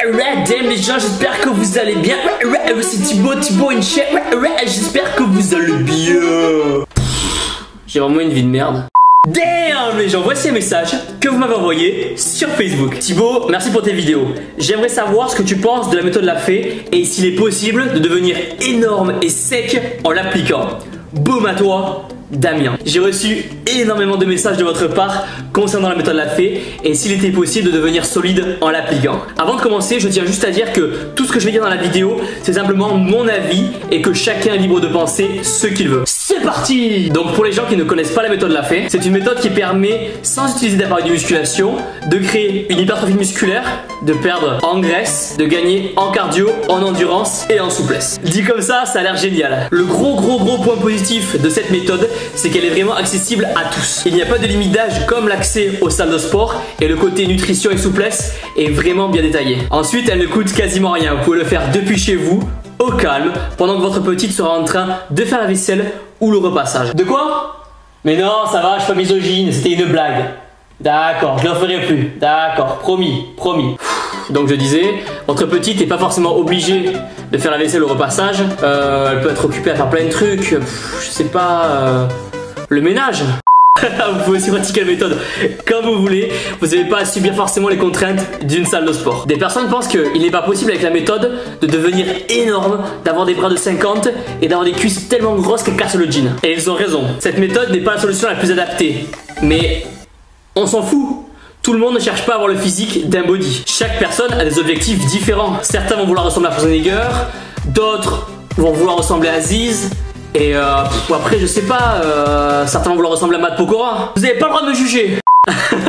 Damn les gens, j'espère que vous allez bien. C'est Thibaut InShape. J'espère que vous allez bien. J'ai vraiment une vie de merde. Damn les gens, voici un message que vous m'avez envoyé sur Facebook. Thibaut, merci pour tes vidéos. J'aimerais savoir ce que tu penses de la méthode La Fée et s'il est possible de devenir énorme et sec en l'appliquant. Boum à toi, Damien. J'ai reçu énormément de messages de votre part concernant la méthode La Fée et s'il était possible de devenir solide en l'appliquant. Avant de commencer, je tiens juste à dire que tout ce que je vais dire dans la vidéo, c'est simplement mon avis et que chacun est libre de penser ce qu'il veut. C'est parti! Donc pour les gens qui ne connaissent pas la méthode La Fée, c'est une méthode qui permet, sans utiliser d'appareil de musculation, de créer une hypertrophie musculaire, de perdre en graisse, de gagner en cardio, en endurance et en souplesse. Dit comme ça a l'air génial. Le gros point positif de cette méthode, c'est qu'elle est vraiment accessible à tous. Il n'y a pas de limite d'âge comme l'accès aux salles de sport et le côté nutrition et souplesse est vraiment bien détaillé. Ensuite, elle ne coûte quasiment rien. Vous pouvez le faire depuis chez vous, au calme, pendant que votre petite sera en train de faire la vaisselle ou le repassage. De quoi? Mais non, ça va, je suis pas misogyne, c'était une blague. D'accord, je ne le ferai plus. D'accord, promis. Donc je disais, votre petite n'est pas forcément obligée de faire la vaisselle au repassage. Elle peut être occupée à faire plein de trucs. Je sais pas, le ménage. Vous pouvez aussi pratiquer la méthode quand vous voulez. Vous n'avez pas à subir forcément les contraintes d'une salle de sport. Des personnes pensent qu'il n'est pas possible avec la méthode de devenir énorme, d'avoir des bras de 50 et d'avoir des cuisses tellement grosses qu'elles cassent le jean. Et ils ont raison. Cette méthode n'est pas la solution la plus adaptée. Mais on s'en fout. Tout le monde ne cherche pas à avoir le physique d'un body. Chaque personne a des objectifs différents. Certains vont vouloir ressembler à Schwarzenegger, d'autres vont vouloir ressembler à Aziz. Et après je sais pas, certains vont vouloir ressembler à Matt Pokora. Vous n'avez pas le droit de me juger.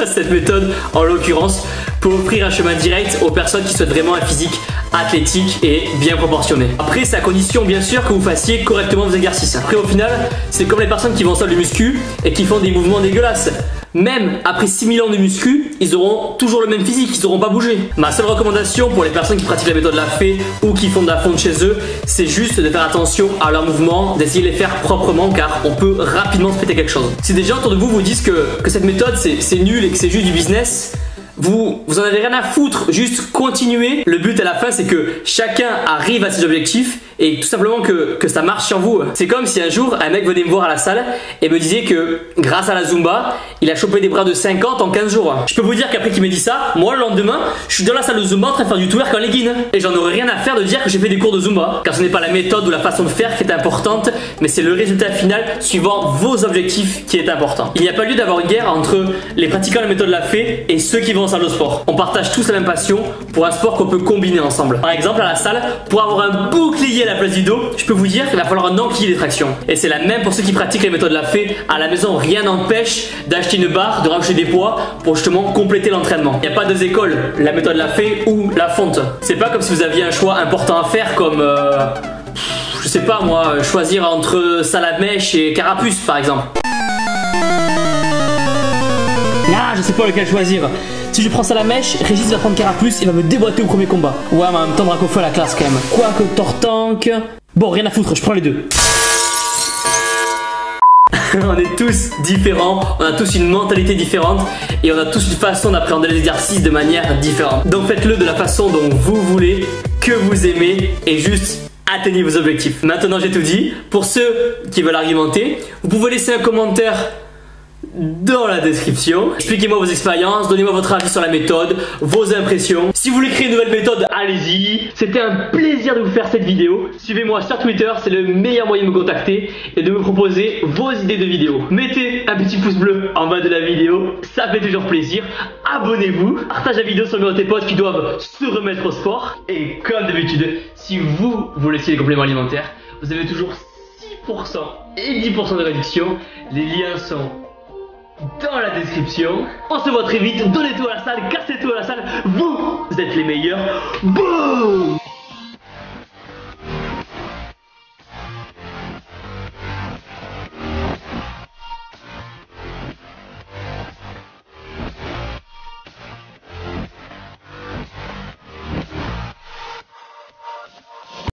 Cette méthode, en l'occurrence, peut offrir un chemin direct aux personnes qui souhaitent vraiment un physique athlétique et bien proportionné. Après, c'est à condition bien sûr que vous fassiez correctement vos exercices. Après, au final, c'est comme les personnes qui vont en salle de muscu et qui font des mouvements dégueulasses. Même après 6000 ans de muscu, ils auront toujours le même physique, ils n'auront pas bougé. Ma seule recommandation pour les personnes qui pratiquent la méthode La Fée ou qui font de la fonte chez eux, c'est juste de faire attention à leurs mouvements, d'essayer de les faire proprement car on peut rapidement se péter quelque chose. Si des gens autour de vous vous disent que cette méthode c'est nul et que c'est juste du business, vous en avez rien à foutre, juste continuez. Le but à la fin, c'est que chacun arrive à ses objectifs et tout simplement que ça marche sur vous. C'est comme si un jour un mec venait me voir à la salle et me disait que grâce à la Zumba, il a chopé des bras de 50 en 15 jours. Je peux vous dire qu'après qu'il m'ait dit ça, moi le lendemain, je suis dans la salle de Zumba en train de faire du twerk en legging. Et j'en aurais rien à faire de dire que j'ai fait des cours de Zumba. Car ce n'est pas la méthode ou la façon de faire qui est importante, mais c'est le résultat final suivant vos objectifs qui est important. Il n'y a pas lieu d'avoir une guerre entre les pratiquants de la méthode La Fée et ceux qui vont en salle de sport. On partage tous la même passion pour un sport qu'on peut combiner ensemble. Par exemple, à la salle, pour avoir un bouclier à la place du dos, je peux vous dire qu'il va falloir un enquille des tractions. Et c'est la même pour ceux qui pratiquent les méthodes La Fée à la maison. Rien n'empêche d'acheter une barre, de rajouter des poids pour justement compléter l'entraînement. Il n'y a pas deux écoles, la méthode La Fée ou la fonte. C'est pas comme si vous aviez un choix important à faire comme je sais pas moi, choisir entre Salamèche et Carapuce par exemple. Ah, je sais pas lequel choisir. Si je prends Salamèche, Régis va prendre Carapuce, il va me déboîter au premier combat. Ouais, mais en même temps, Dracofeu a la classe quand même. Quoique Tortank. Bon, rien à foutre, je prends les deux. On est tous différents, on a tous une mentalité différente et on a tous une façon d'appréhender les exercices de manière différente. Donc faites-le de la façon dont vous voulez, que vous aimez et juste atteignez vos objectifs. Maintenant, j'ai tout dit. Pour ceux qui veulent argumenter, vous pouvez laisser un commentaire dans la description. Expliquez-moi vos expériences, donnez-moi votre avis sur la méthode, vos impressions. Si vous voulez créer une nouvelle méthode, allez-y. C'était un plaisir de vous faire cette vidéo. Suivez-moi sur Twitter, c'est le meilleur moyen de me contacter et de me proposer vos idées de vidéos. Mettez un petit pouce bleu en bas de la vidéo, ça fait toujours plaisir. Abonnez-vous, partagez la vidéo sur tes potes qui doivent se remettre au sport. Et comme d'habitude, si vous laissez les compléments alimentaires, vous avez toujours 6% et 10% de réduction. Les liens sont dans la description. On se voit très vite. Donnez tout à la salle, cassez tout à la salle. Vous êtes les meilleurs. Boum!